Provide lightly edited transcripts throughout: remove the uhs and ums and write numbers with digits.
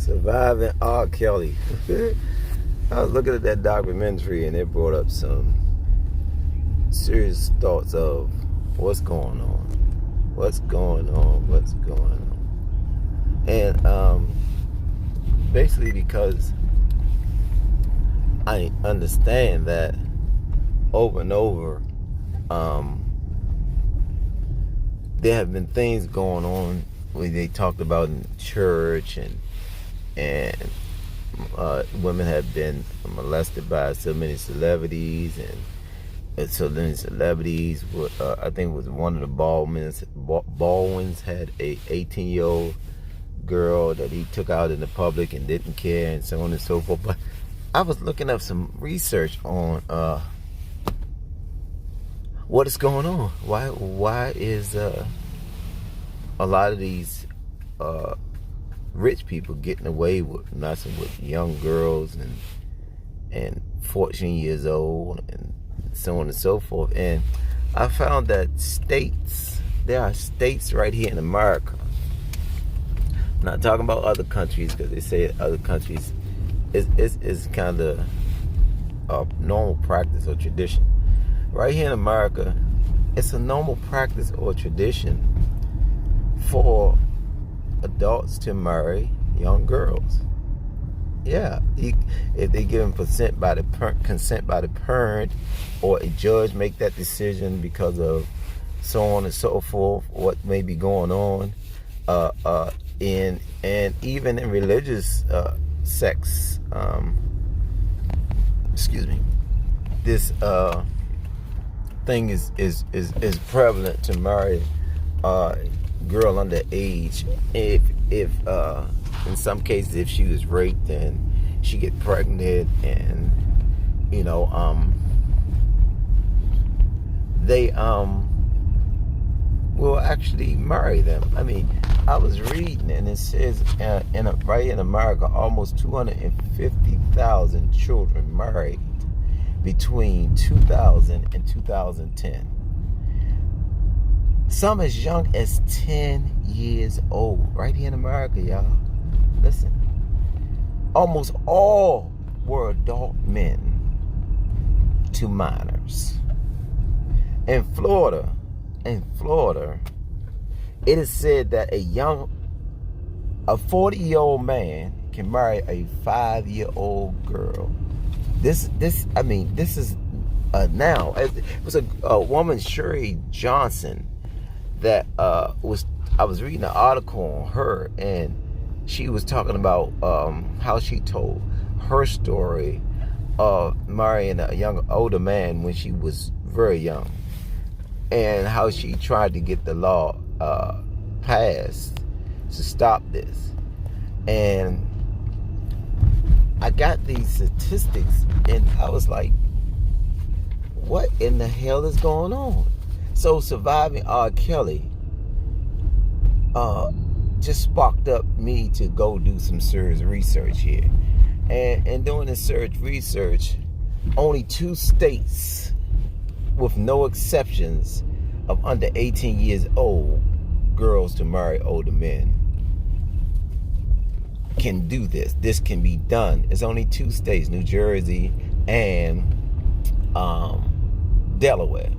Surviving R. Kelly. I was looking at that documentary and it brought up some serious thoughts of what's going on. And basically because I understand that over and over, there have been things going on where they talked about in church and women have been molested by so many celebrities, and so many celebrities. I think it was one of the Baldwins had a 18-year-old girl that he took out in the public and didn't care, and so on and so forth. But I was looking up some research on what is going on. Why is a lot of these rich people getting away with messing with young girls and 14 years old and so on and so forth? And I found that there are states right here in America. I'm not talking about other countries, because they say other countries is kind of a normal practice or tradition. Right here in America, it's a normal practice or tradition for adults to marry young girls. Yeah, if they give them consent by the parent, or a judge make that decision because of so on and so forth, what may be going on, and even in religious sex. This thing is prevalent to marry girl under age. If in some cases, if she was raped, then she get pregnant, and they will actually marry them. I mean, I was reading, and it says right in America, almost 250,000 children married between 2000 and 2010. Some as young as 10 years old, right here in America, y'all. Listen, almost all were adult men to minors. In Florida, it is said that a 40-year-old man can marry a 5-year-old girl. This is now. It was a woman, Sherry Johnson, that I was reading an article on her, and she was talking about how she told her story of marrying a older man when she was very young, and how she tried to get the law passed to stop this. And I got these statistics, and I was like, what in the hell is going on? So surviving R. Kelly just sparked up me to go do some serious research here. And doing this research, only 2 states, with no exceptions, of under 18 years old girls to marry older men can do this. This can be done. It's only 2 states, New Jersey and Delaware.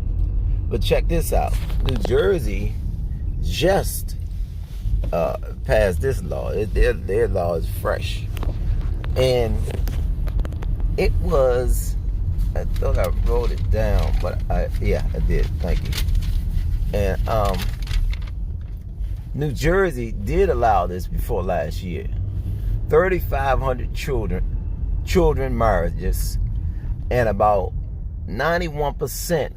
But check this out. New Jersey just passed this law. Their law is fresh. And it was, I thought I wrote it down, but I did. Thank you. And New Jersey did allow this before last year. 3,500 children marriages, and about 91%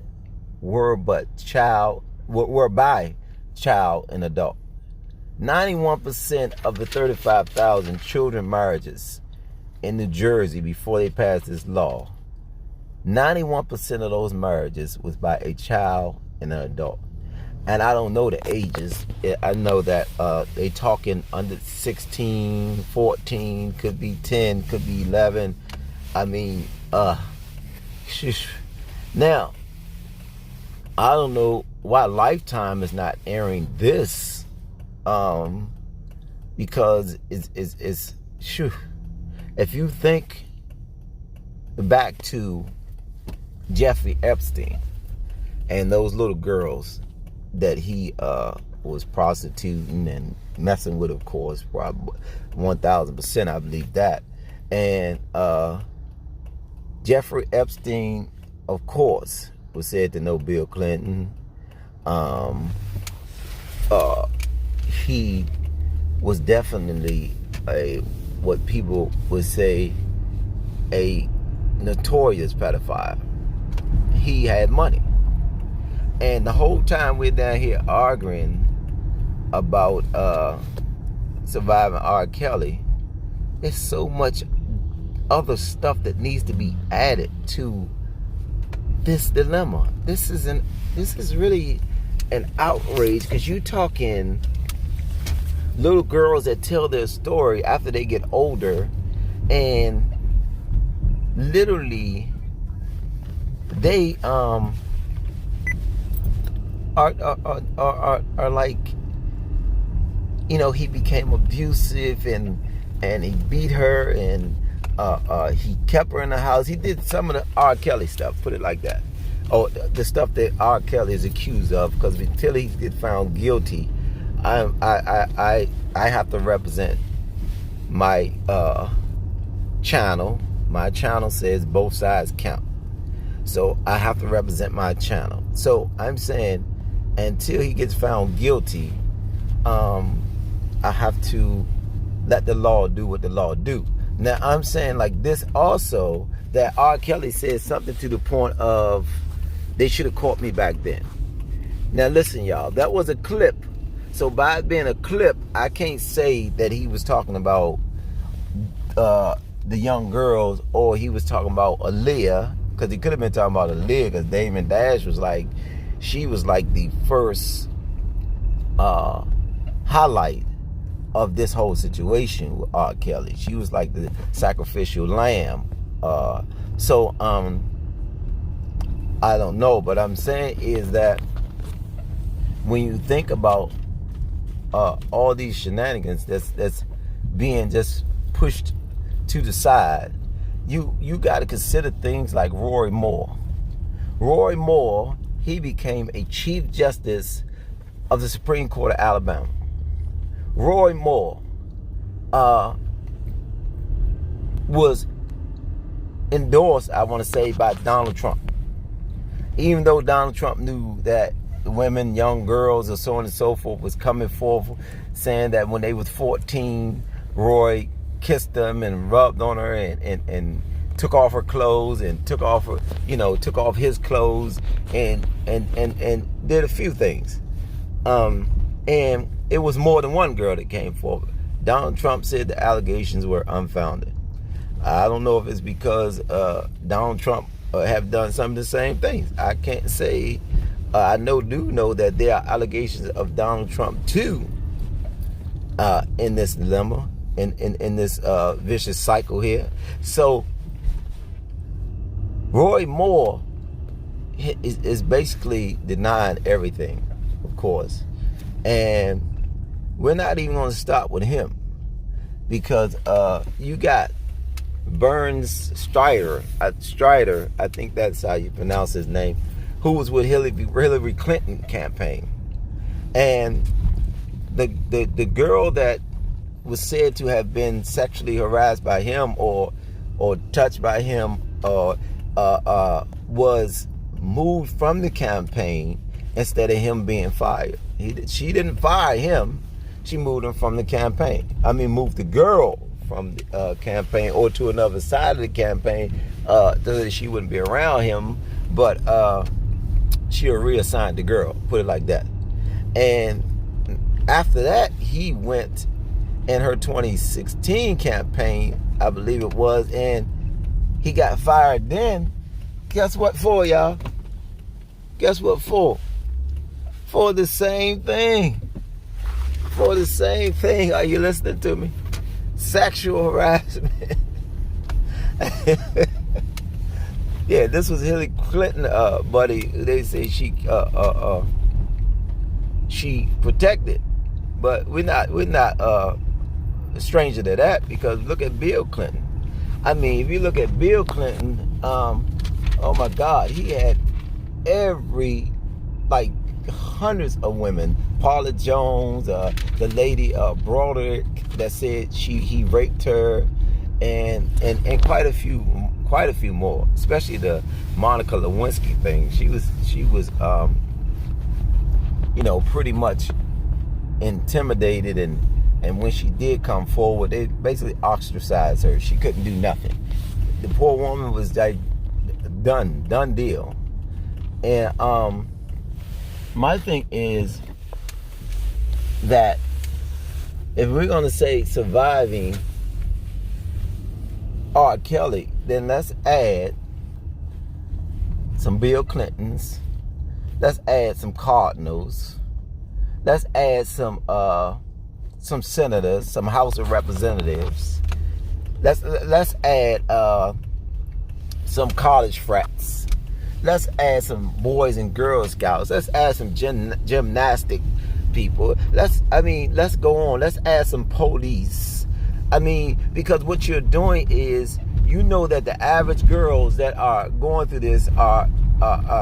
were by child and adult. 91% of the 35,000 children marriages in New Jersey before they passed this law, 91% of those marriages was by a child and an adult. And I don't know the ages. I know that they talking under 16, 14, could be 10, could be 11. I mean, now, I don't know why Lifetime is not airing this, because it's Shoo. If you think back to Jeffrey Epstein and those little girls that he was prostituting and messing with, of course, probably 1,000%, I believe that. And Jeffrey Epstein, of course, was said to know Bill Clinton. He was definitely what people would say a notorious pedophile. He had money. And the whole time we're down here arguing about surviving R. Kelly, there's so much other stuff that needs to be added to this dilemma. This is really an outrage, because you talking little girls that tell their story after they get older, and literally they are like, you know, he became abusive and he beat her, and he kept her in the house. He did some of the R. Kelly stuff, put it like that. Oh, the stuff that R. Kelly is accused of, because until he gets found guilty, I have to represent my channel. My channel says both sides count, so I have to represent my channel. So I'm saying, until he gets found guilty, I have to let the law do what the law do. Now I'm saying like this also, that R. Kelly said something to the point of, they should have caught me back then. Now listen, y'all, that was a clip. So by it being a clip, I can't say that he was talking about the young girls, or he was talking about Aaliyah, because he could have been talking about Aaliyah, because Damon Dash was like, she was like the first highlight of this whole situation with R. Kelly. She was like the sacrificial lamb. So I don't know, but I'm saying is that when you think about all these shenanigans that's being just pushed to the side, you got to consider things like Roy Moore. Roy Moore, he became a Chief Justice of the Supreme Court of Alabama. Roy Moore was endorsed, I want to say, by Donald Trump. Even though Donald Trump knew that women, young girls, or so on and so forth, was coming forth saying that when they was 14, Roy kissed them and rubbed on her and took off her clothes and took off her, took off his clothes and did a few things. And it was more than one girl that came forward. Donald Trump said the allegations were unfounded. I don't know if it's because Donald Trump have done some of the same things. I can't say. I do know that there are allegations of Donald Trump too in this dilemma, in this vicious cycle here. So Roy Moore is basically denying everything, of course, and we're not even going to stop with him, because you got Burns Strider, I think that's how you pronounce his name, who was with Hillary Clinton campaign. And the girl that was said to have been sexually harassed by him or touched by him was moved from the campaign instead of him being fired. She didn't fire him. She moved him from the campaign. Moved the girl from the campaign or to another side of the campaign so that she wouldn't be around him. But she reassigned the girl, put it like that. And after that, he went in her 2016 campaign, I believe it was, and he got fired then. Guess what for, y'all? Guess what for? For the same thing. For the same thing. Are you listening to me? Sexual harassment. Yeah, this was Hillary Clinton, buddy. They say she protected, but we're not stranger to that, because look at Bill Clinton. I mean, if you look at Bill Clinton, oh my God, he had like hundreds of women. Paula Jones, the lady Broderick that said he raped her, and quite a few more. Especially the Monica Lewinsky thing. She was pretty much intimidated, and when she did come forward, they basically ostracized her. She couldn't do nothing. The poor woman was like done deal. And my thing is that if we're gonna say surviving R. Kelly, then let's add some Bill Clintons, let's add some Cardinals, let's add some senators, some House of Representatives, let's add some college frats, let's add some Boys and Girl Scouts, let's add some gymnastic people, let's go on, let's add some police. Because what you're doing is, that the average girls that are going through this are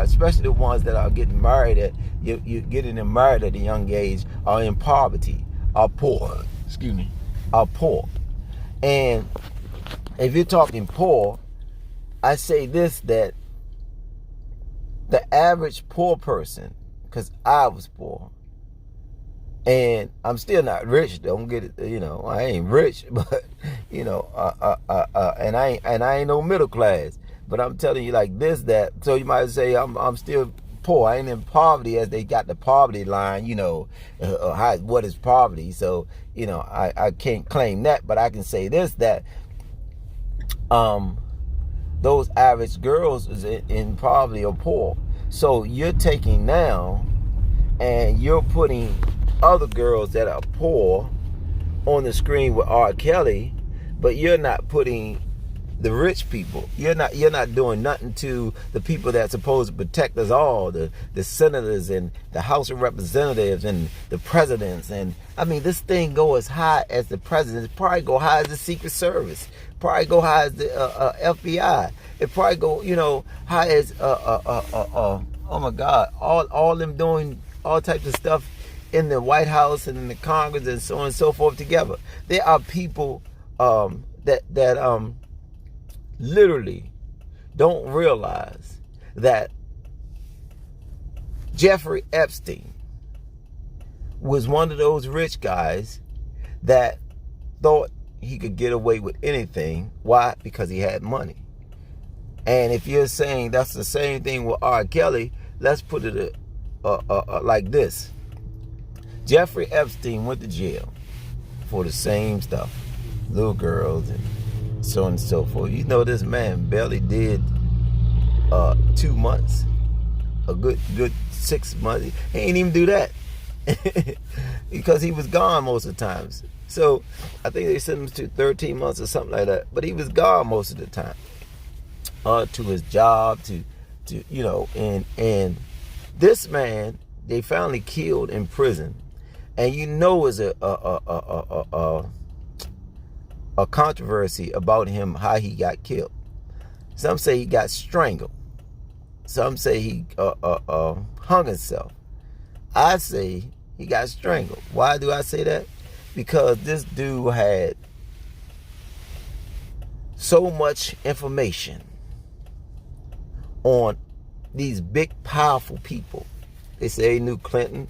especially the ones that are getting married you're getting them married at a young age, are in poverty, are poor. Are poor. And if you're talking poor, I say this, that the average poor person, because I was poor, and I'm still not rich. Don't get it. I ain't rich, but and I ain't no middle class. But I'm telling you like this, that so you might say I'm still poor. I ain't in poverty as they got the poverty line. What is poverty? So I can't claim that, but I can say this, that those average girls is in poverty or poor. So you're taking now and you're putting other girls that are poor on the screen with R. Kelly, but you're not putting the rich people. You're not doing nothing to the people that's supposed to protect us all, the senators and the House of Representatives and the presidents. And this thing go as high as the president. It probably go high as the Secret Service. Probably go high as the FBI. It probably go high as oh my God, all them doing all types of stuff in the White House and in the Congress and so on and so forth together. There are people that literally don't realize that Jeffrey Epstein was one of those rich guys that thought he could get away with anything. Why? Because he had money. And if you're saying that's the same thing with R. Kelly, let's put it like this. Jeffrey Epstein went to jail for the same stuff. Little girls and so on and so forth. This man barely did 2 months. A good 6 months. He ain't even do that. Because he was gone most of the times. So I think they sent him to 13 months or something like that. But he was gone most of the time. To his job, to and this man they finally killed in prison. And is a controversy about him, how he got killed. Some say he got strangled. Some say he hung himself. I say he got strangled. Why do I say that? Because this dude had so much information on these big, powerful people. They say he knew Clinton.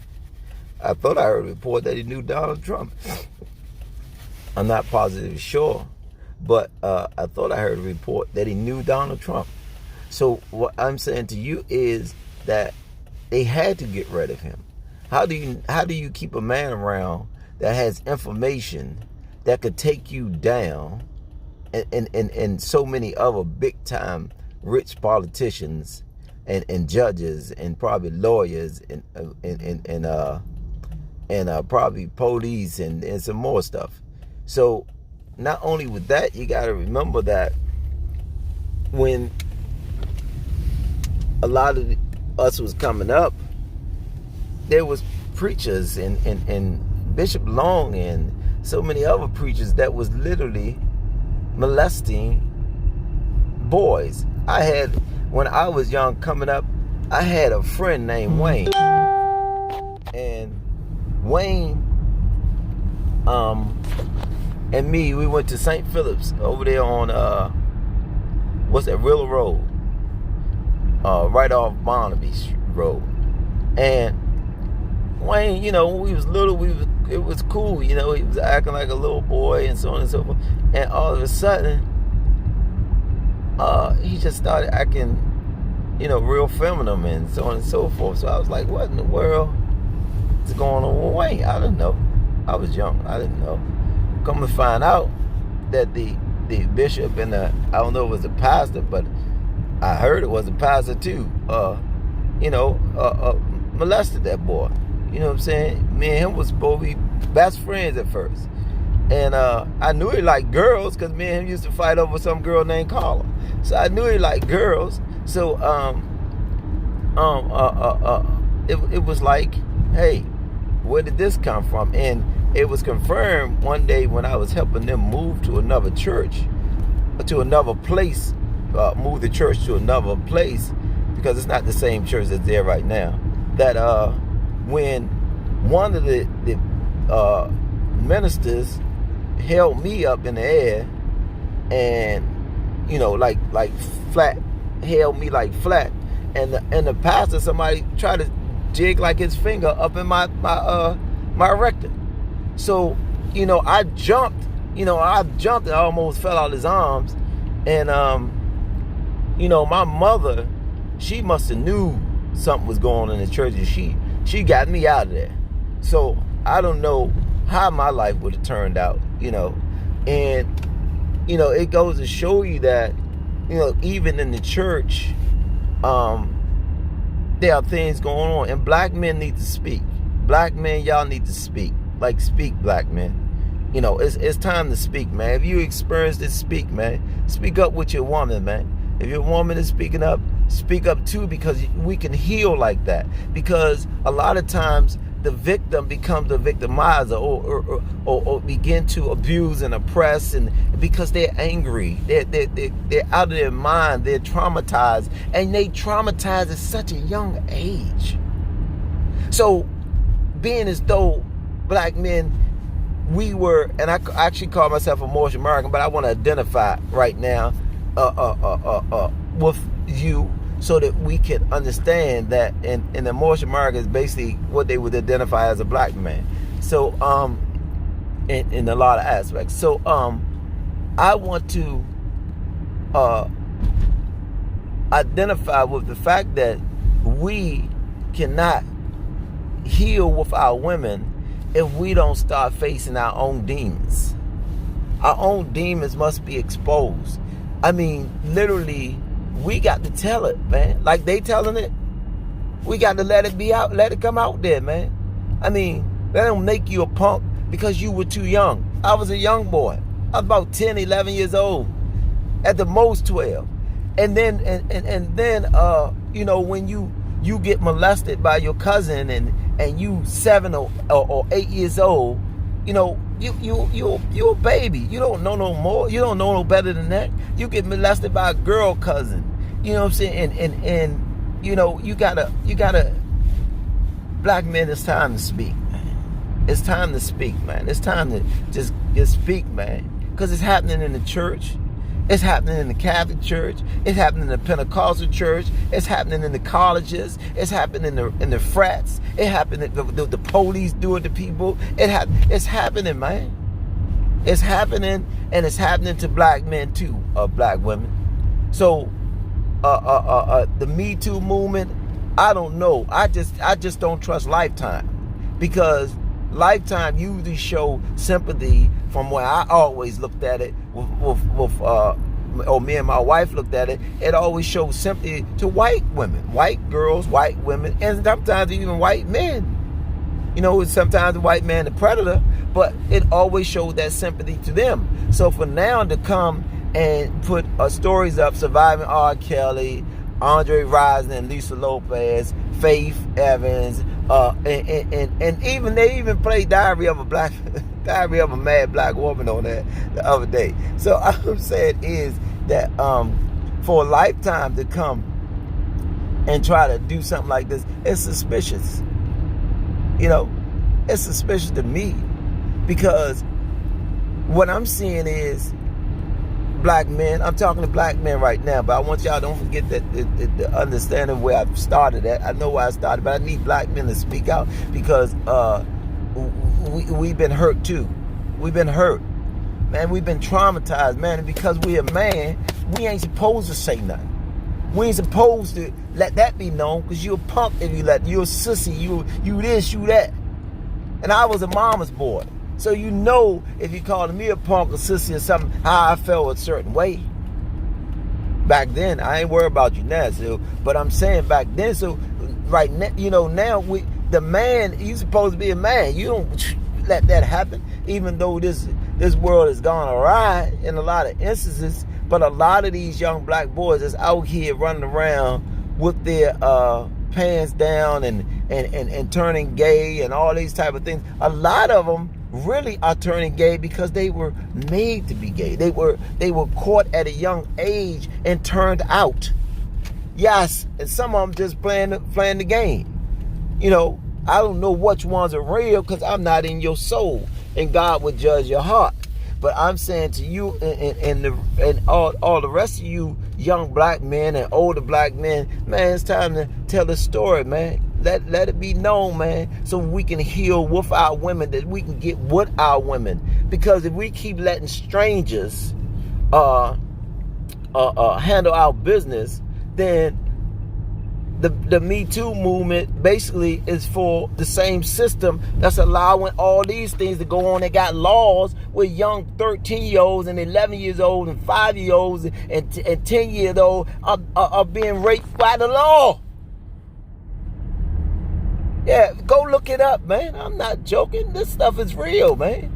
I thought I heard a report that he knew Donald Trump. I'm not positive sure, but I thought I heard a report that he knew Donald Trump. So what I'm saying to you is that they had to get rid of him. How do you keep a man around that has information that could take you down, and so many other big time rich politicians and judges and probably lawyers and probably police and some more stuff. So not only with that, you got to remember that when a lot of us was coming up, there was preachers and Bishop Long and so many other preachers that was literally molesting boys. When I was young coming up, I had a friend named Wayne. And Wayne and me, we went to St. Philip's over there on what's that, Riddle Road, right off Barnaby Road. And Wayne, when we was little, it was cool, he was acting like a little boy and so on and so forth. And all of a sudden, he just started acting, real feminine and so on and so forth. So I was like, what in the world is going on with Wayne? I didn't know. I was young. I didn't know. Come to find out that the bishop and I don't know if it was a pastor, but I heard it was a pastor too, molested that boy. You know what I'm saying? Me and him was supposed to be best friends at first. And I knew he liked girls because me and him used to fight over some girl named Carla. So I knew he liked girls. So it was like, hey, where did this come from? And it was confirmed one day when I was helping them move to another church, to another place, move the church to another place, because it's not the same church that's there right now. That when one of the ministers held me up in the air and like flat, held me like flat, and the pastor, somebody tried to jig like his finger up in my rectum. So I jumped and I almost fell out of his arms. And my mother, she must have knew something was going on in the church, and she got me out of there. So I don't know how my life would have turned out, and it goes to show you that even in the church, there are things going on, and black men need to speak. Black men, y'all need to speak. Like, speak, black men. It's time to speak, man. If you experience this, speak, man. Speak up with your woman, man. If your woman is speaking up, speak up too, because we can heal like that. Because a lot of times the victim becomes a victimizer or begin to abuse and oppress, and because they're angry, they're out of their mind, they're traumatized, and they traumatize at such a young age. So being as though black men, we were, and I actually call myself a Moorish American, but I want to identify right now with you, so that we can understand that in the Moorish American is basically what they would identify as a black man. So in a lot of aspects. So I want to identify with the fact that we cannot heal with our women if we don't start facing our own demons. Our own demons must be exposed. I mean, literally, we got to tell it, man. Like they telling it, we got to let it be out, let it come out there, man. I mean, they don't make you a punk because you were too young. I was a young boy. I was about 10, 11 years old, at the most 12. And then, and then, when you get molested by your cousin and you 7 or 8 years old, you're a baby. You don't know no more. You don't know no better than that. You get molested by a girl cousin. You know what I'm saying? And you gotta black men, it's time to speak, man. It's time to speak, man. It's time to just speak, man. Because it's happening in the church. It's happening in the Catholic Church. It's happening in the Pentecostal Church. It's happening in the colleges. It's happening in the frats. It happening. The police do it to people. It's happening, man. It's happening, and it's happening to black men too, black women. So, the Me Too movement, I don't know. I just don't trust Lifetime, because Lifetime usually show sympathy from where I always looked at it or me and my wife looked at it. It always shows sympathy to white women, white girls, white women, and sometimes even white men. Sometimes the white man the predator, but it always showed that sympathy to them. So for now to come and put stories up, surviving R. Kelly, Andre Rison, Lisa Lopez, Faith Evans, and even they even played Diary of a Black Diary of a Mad Black Woman on that the other day. So I'm saying is that for a lifetime to come and try to do something like this, it's suspicious. You know, it's suspicious to me, because what I'm seeing is black men. I'm talking to black men right now, but I want y'all don't forget that the understanding where I started at. I know where I started, but I need black men to speak out, because we've been hurt too. We've been hurt, man. We've been traumatized, man. And because we a man, we ain't supposed to say nothing. We ain't supposed to let that be known, because you're a punk if you let, you're a sissy, you this, you that. And I was a mama's boy. So you know, if you called me a punk or sissy or something, how I felt a certain way. Back then, I ain't worried about you now, so, but I'm saying back then, so right now, you know, now the man, you supposed to be a man. You don't let that happen, even though this world has gone awry in a lot of instances. But a lot of these young black boys that's out here running around with their pants down and turning gay and all these type of things, a lot of them really are turning gay because they were made to be gay. They were caught at a young age and turned out. Yes, and some of them just playing the game. You know, I don't know which ones are real, because I'm not in your soul, and God would judge your heart. But I'm saying to you and all the rest of you young black men and older black men, man, it's time to tell the story, man. Let it be known, man, so we can heal with our women, that we can get with our women. Because if we keep letting strangers handle our business, then the Me Too movement basically is for the same system that's allowing all these things to go on. They got laws where young 13-year-olds and 11-year-olds and 5-year-olds and 10-year-olds are being raped by the law. Yeah, go look it up, man. I'm not joking. This stuff is real, man.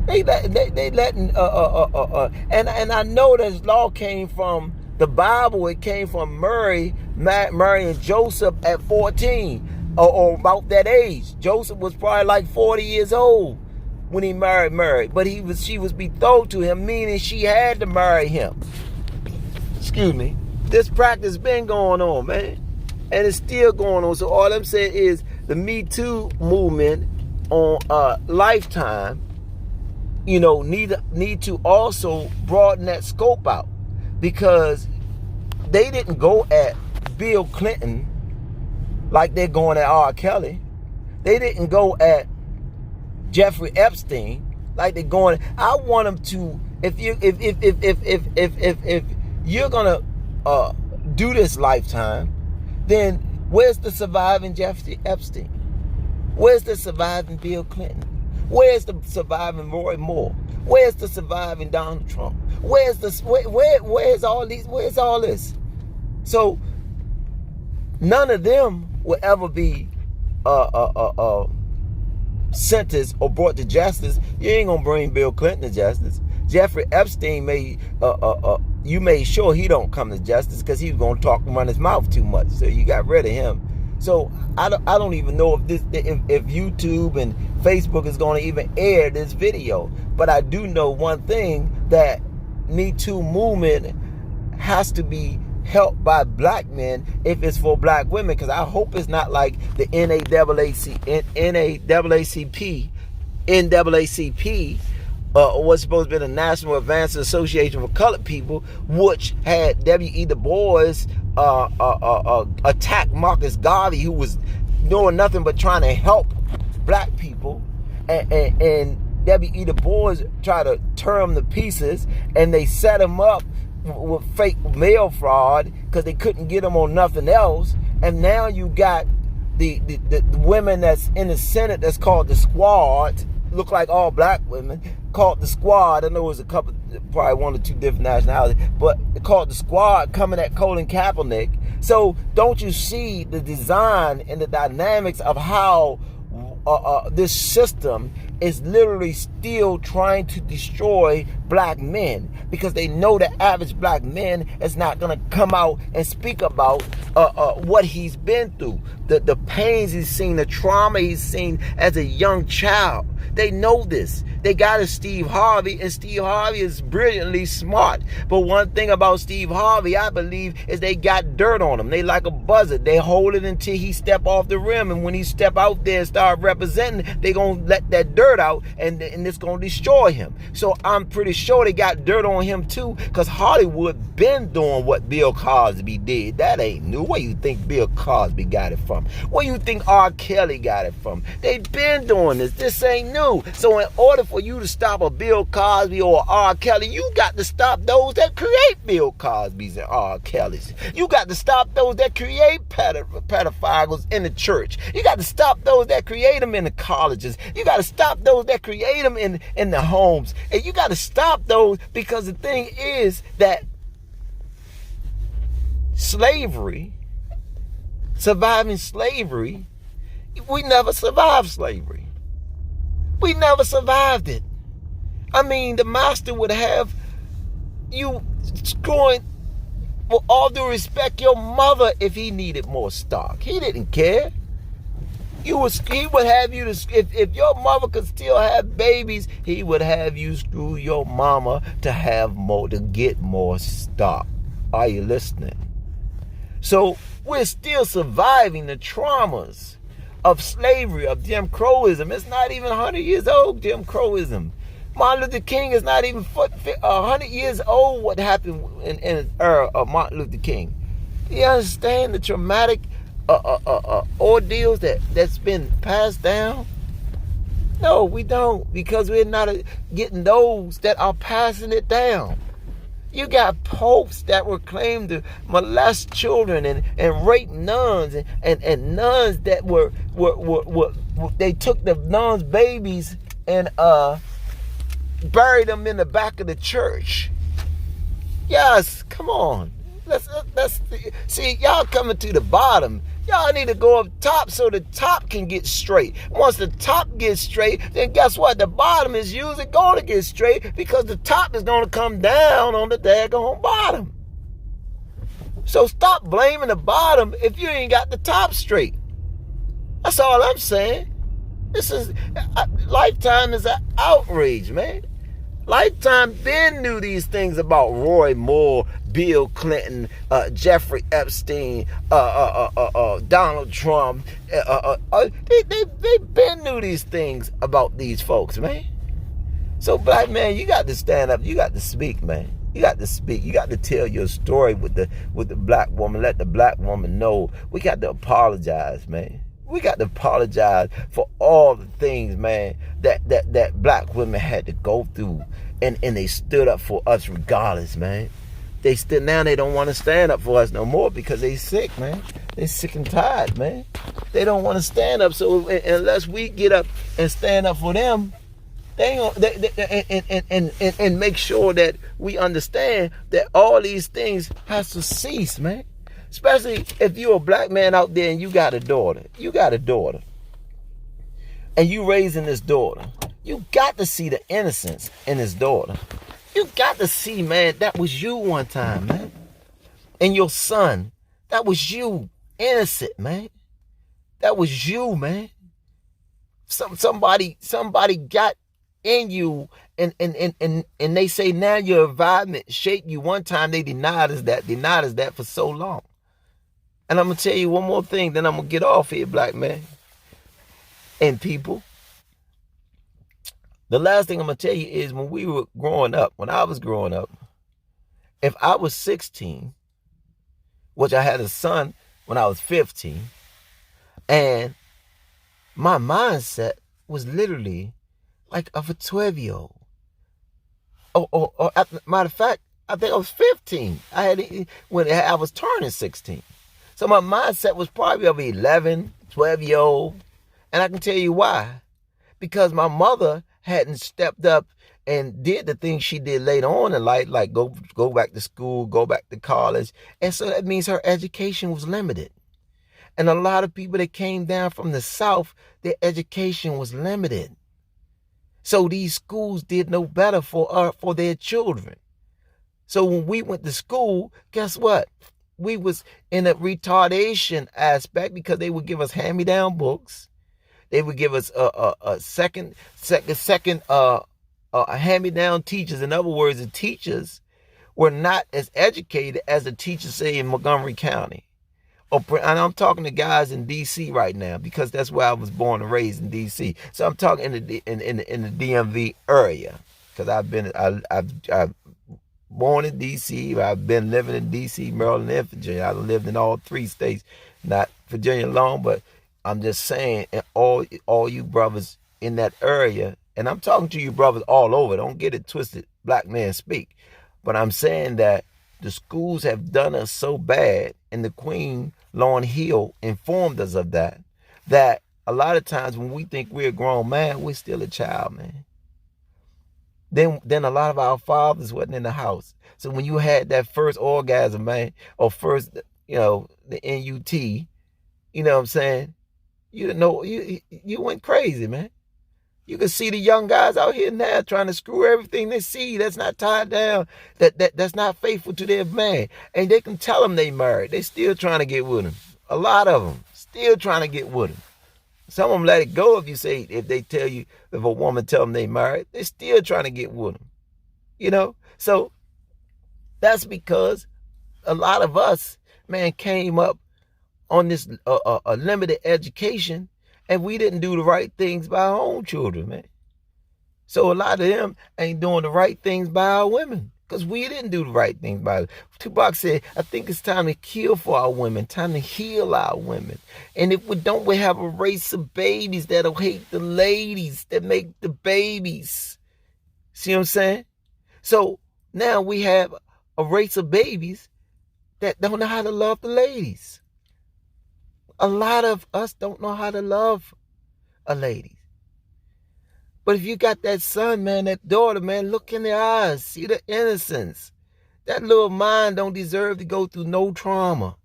They letting and I know this law came from the Bible. It came from Mary and Joseph at 14 or about that age. Joseph was probably like 40 years old when he married Mary, but she was betrothed to him, meaning she had to marry him. Excuse me. This practice been going on, man. And it's still going on. So all I'm saying is the Me Too movement on Lifetime, you know, need to also broaden that scope out, because they didn't go at Bill Clinton like they're going at R. Kelly. They didn't go at Jeffrey Epstein like they're going. I want them to. If you're gonna do this Lifetime, then where's the surviving Jeffrey Epstein? Where's the surviving Bill Clinton? Where's the surviving Roy Moore? Where's the surviving Donald Trump? Where's all these? Where's all this? So none of them will ever be sentenced or brought to justice. You ain't gonna bring Bill Clinton to justice. Jeffrey Epstein you made sure he don't come to justice because he was gonna talk and run his mouth too much. So you got rid of him. So I don't even know if YouTube and Facebook is gonna even air this video. But I do know one thing, that Me Too movement has to be helped by black men if it's for black women. Because I hope it's not like the NAACP was supposed to be the National Advanced Association for Colored People, which had W.E. Du Bois attack Marcus Garvey, who was doing nothing but trying to help black people, and W.E. Du Bois tried to tear him to pieces, and they set him up with fake mail fraud because they couldn't get him on nothing else. And now you got the women that's in the Senate that's called the Squad, look like all black women, called the Squad. I know it was a couple, probably one or two different nationalities, but called the Squad, coming at Colin Kaepernick. So don't you see the design and the dynamics of how this system is literally still trying to destroy black men? because they know the average black man is not going to come out and speak about what he's been through, the pains he's seen, the trauma he's seen as a young child. They know this. They got a Steve Harvey, and Steve Harvey is brilliantly smart. But one thing about Steve Harvey, I believe, is they got dirt on him. They like a buzzard. They hold it until he step off the rim. And when he step out there and start representing, they going to let that dirt out, and it's going to destroy him. So I'm pretty sure they got dirt on him too, because Hollywood been doing what Bill Cosby did. That ain't new. Where you think Bill Cosby got it from? Where you think R. Kelly got it from? They been doing this. This ain't new. So in order for you to stop a Bill Cosby or R. Kelly, you got to stop those that create Bill Cosbys and R. Kellys. You got to stop those that create pedophiles in the church. You got to stop those that create them in the colleges. You got to stop those that create them in the homes. And you got to stop those, because the thing is that slavery, surviving slavery, we never survived slavery. We never survived it. I mean, the master would have you screwing, with all due respect, your mother if he needed more stock. He didn't care. He would have you to, if your mother could still have babies, he would have you screw your mama to have more, to get more stock. Are you listening? So we're still surviving the traumas of slavery, of Jim Crowism. It's not even 100 years old, Jim Crowism. Martin Luther King is not even 100 years old. What happened in the era of Martin Luther King? You understand the traumatic ordeals that's been passed down? No, we don't, because we're not getting those that are passing it down. You got popes that were claimed to molest children and rape nuns, and nuns that were they took the nuns' babies and buried them in the back of the church. Yes, come on. Let's see, y'all coming to the bottom. Y'all need to go up top so the top can get straight. Once the top gets straight, then guess what? The bottom is usually going to get straight, because the top is going to come down on the daggone bottom. So stop blaming the bottom if you ain't got the top straight. That's all I'm saying. This is, Lifetime is an outrage, man. Lifetime then knew these things about Roy Moore, Bill Clinton, Jeffrey Epstein, Donald Trump. They been knew these things about these folks, man. So, black man, you got to stand up. You got to speak, man. You got to speak. You got to tell your story with the black woman. Let the black woman know. We got to apologize, man. We got to apologize for all the things, man, that black women had to go through, and they stood up for us regardless, man. Now they don't want to stand up for us no more, because they sick, man. They sick and tired, man. They don't want to stand up. So unless we get up and stand up for them, and make sure that we understand that all these things has to cease, man. Especially if you're a black man out there and you got a daughter. And you raising this daughter. You got to see the innocence in this daughter. You got to see, man, that was you one time, man. And your son, that was you. Innocent, man. That was you, man. Somebody got in you, and they say now your environment shaped you. One time they denied us that for so long. And I'm going to tell you one more thing, then I'm going to get off here, black man and people. The last thing I'm going to tell you is, when I was growing up, if I was 16, which I had a son when I was 15, and my mindset was literally like of a 12-year-old. Or matter of fact, I think I was 15. When I was turning 16. So my mindset was probably of 11, 12-year-old. And I can tell you why. Because my mother hadn't stepped up and did the things she did later on in life, like go back to school, go back to college. And so that means her education was limited. And a lot of people that came down from the South, their education was limited. So these schools did no better for their children. So when we went to school, guess what? We was in a retardation aspect because they would give us hand-me-down books. They would give us a second hand-me-down teachers. In other words, the teachers were not as educated as the teachers, say, in Montgomery County. And I'm talking to guys in D.C. right now because that's where I was born and raised, in D.C. So I'm talking in the DMV area because I've born in D.C. I've been living in D.C., Maryland, and Virginia. I've lived in all three states, not Virginia alone, but I'm just saying, and all you brothers in that area, and I'm talking to you brothers all over. Don't get it twisted. BlackMen-Speak. But I'm saying that the schools have done us so bad, and the Queen, Lauryn Hill, informed us of that a lot of times when we think we're a grown man, we're still a child, man. Then a lot of our fathers wasn't in the house. So when you had that first orgasm, man, or first, the NUT, you know what I'm saying? You didn't know, you went crazy, man. You can see the young guys out here now trying to screw everything they see that's not tied down, that's not faithful to their man. And they can tell them they married. They still trying to get with him. A lot of them still trying to get with him. Some of them let it go if they tell you, if a woman tell them they married, they're still trying to get with them. So that's because a lot of us, man, came up on this a limited education, and we didn't do the right things by our own children, man. So a lot of them ain't doing the right things by our women because we didn't do the right things by them. Tupac said, I think it's time to kill for our women, time to heal our women. And if we have a race of babies that'll hate the ladies that make the babies. See what I'm saying? So now we have a race of babies that don't know how to love the ladies. A lot of us don't know how to love a lady. But if you got that son, man, that daughter, man, look in their eyes. See the innocence. That little mind don't deserve to go through no trauma.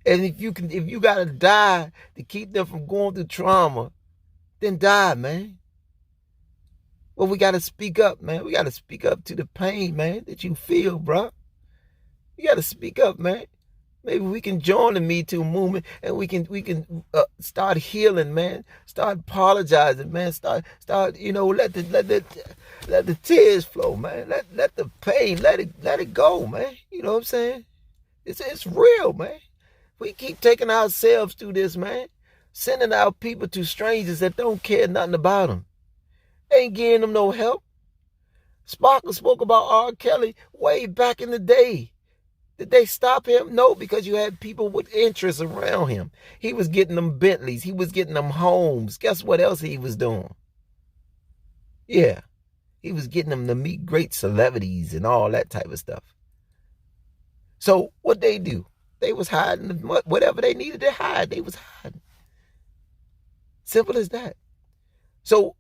And if you gotta die to keep them from going through trauma, then die, man. Well, we gotta speak up, man. We gotta speak up to the pain, man, that you feel, bro. You gotta speak up, man. Maybe we can join the Me Too movement, and we can start healing, man. Start apologizing, man. Start let the tears flow, man. Let the pain let it go, man. You know what I'm saying? It's real, man. We keep taking ourselves through this, man. Sending our people to strangers that don't care nothing about them. Ain't giving them no help. Sparkle spoke about R. Kelly way back in the day. Did they stop him? No, because you had people with interests around him. He was getting them Bentleys. He was getting them homes. Guess what else he was doing? Yeah, he was getting them to meet great celebrities and all that type of stuff. So what they do? They was hiding whatever they needed to hide. They was hiding. Simple as that. So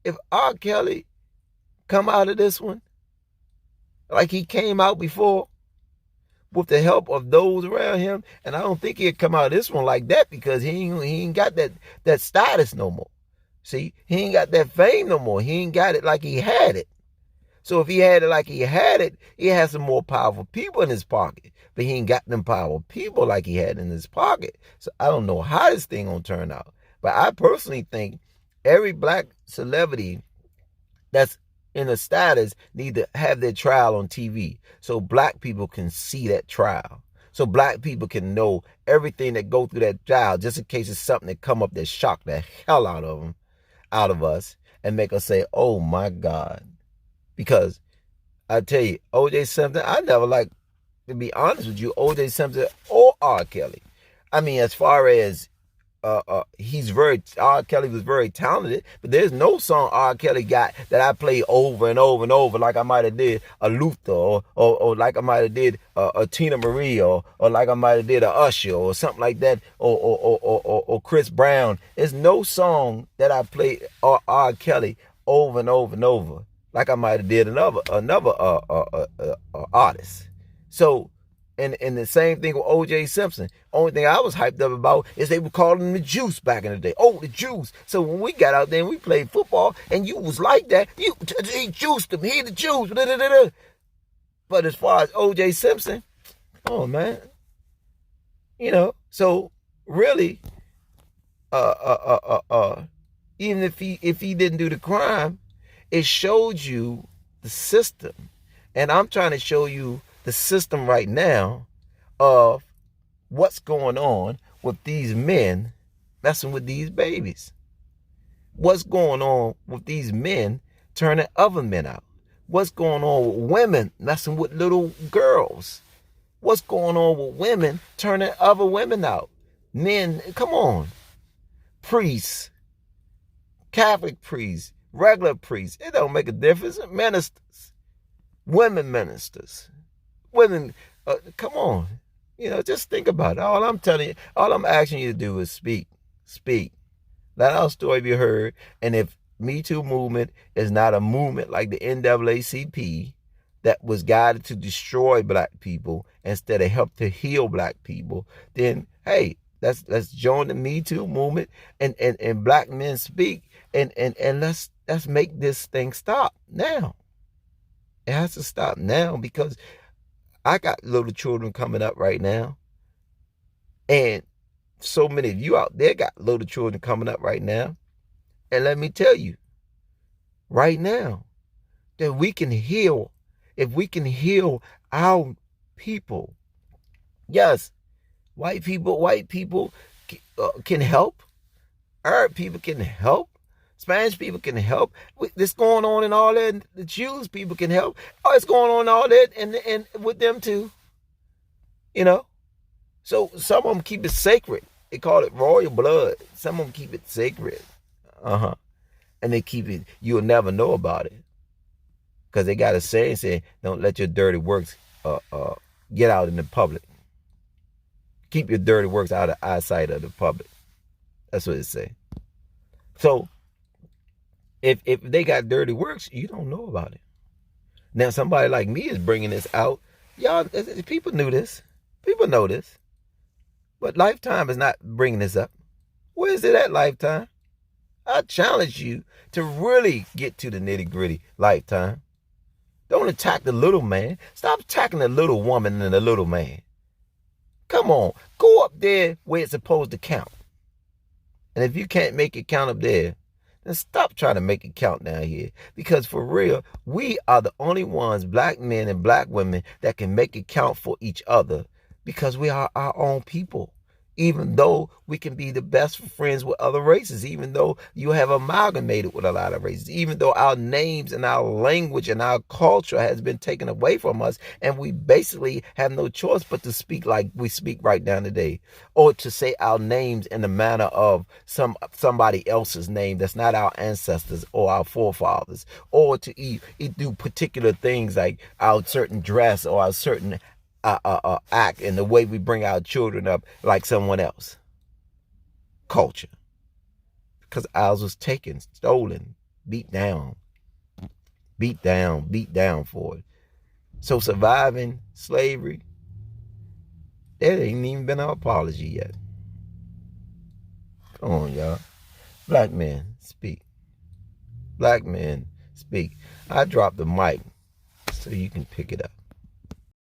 if R. Kelly come out of this one like he came out before, with the help of those around him, and I don't think he'll come out of this one like that because he ain't got that status no more. See, he ain't got that fame no more. He ain't got it like he had it. So if he had it like he had it, he has some more powerful people in his pocket. But he ain't got them powerful people like he had in his pocket. So I don't know how this thing gonna turn out. But I personally think every black celebrity that's in a status need to have their trial on TV so black people can see that trial. So black people can know everything that go through that trial, just in case it's something that come up that shock the hell out of us, and make us say, oh my God. Because I tell you, O.J. Simpson, I never liked, to be honest with you, O.J. Simpson or R. Kelly. I mean, as far as R. Kelly was very talented, but there's no song R. Kelly got that I play over and over and over like I might have did a Luther or like I might have did a Tina Marie or like I might have did a Usher or something like that or Chris Brown. There's no song that I played R. Kelly over and over and over like I might have did another artist. So. And the same thing with O.J. Simpson. Only thing I was hyped up about is they were calling him the Juice back in the day. Oh, the Juice. So when we got out there and we played football and you was like that, he juiced him. He the Juice. But as far as O.J. Simpson, oh man, so really, uh, uh, even if he didn't do the crime, it showed you the system, and I'm trying to show you the system right now of what's going on with these men messing with these babies. What's going on with these men turning other men out? What's going on with women messing with little girls? What's going on with women turning other women out? Men, come on. Priests, Catholic priests, regular priests. It don't make a difference. Ministers, women ministers, women, come on. Just think about it. All I'm telling you, all I'm asking you to do is speak. Speak. Let our story be heard. And if Me Too movement is not a movement like the NAACP that was guided to destroy black people instead of help to heal black people, then hey, let's join the Me Too movement and Black Men Speak and let's make this thing stop now. It has to stop now, because I got little children coming up right now, and so many of you out there got little children coming up right now. And let me tell you, right now, that we can heal. If we can heal our people, yes, white people can help. Arab people can help. Spanish people can help. This going on and all that. The Jews people can help. Oh, it's going on all that and with them too. So some of them keep it sacred. They call it royal blood. Some of them keep it sacred. And they keep it, you'll never know about it. Because they got a saying, don't let your dirty works get out in the public. Keep your dirty works out of eyesight of the public. That's what it say. So, if they got dirty works, you don't know about it. Now, somebody like me is bringing this out. Y'all, people knew this. People know this. But Lifetime is not bringing this up. Where is it at, Lifetime? I challenge you to really get to the nitty-gritty, Lifetime. Don't attack the little man. Stop attacking the little woman and the little man. Come on. Go up there where it's supposed to count. And if you can't make it count up there, then stop trying to make it count down here. Because for real, we are the only ones, black men and black women, that can make it count for each other. Because we are our own people. Even though we can be the best friends with other races, even though you have amalgamated with a lot of races, even though our names and our language and our culture has been taken away from us, and we basically have no choice but to speak like we speak right now today, or to say our names in the manner of somebody else's name that's not our ancestors or our forefathers, or to do particular things like our certain dress or our certain act and the way we bring our children up like someone else. Culture. Because ours was taken, stolen, beat down for it. So surviving slavery, there ain't even been an apology yet. Come on, y'all. Black men speak. Black men speak. I dropped the mic so you can pick it up.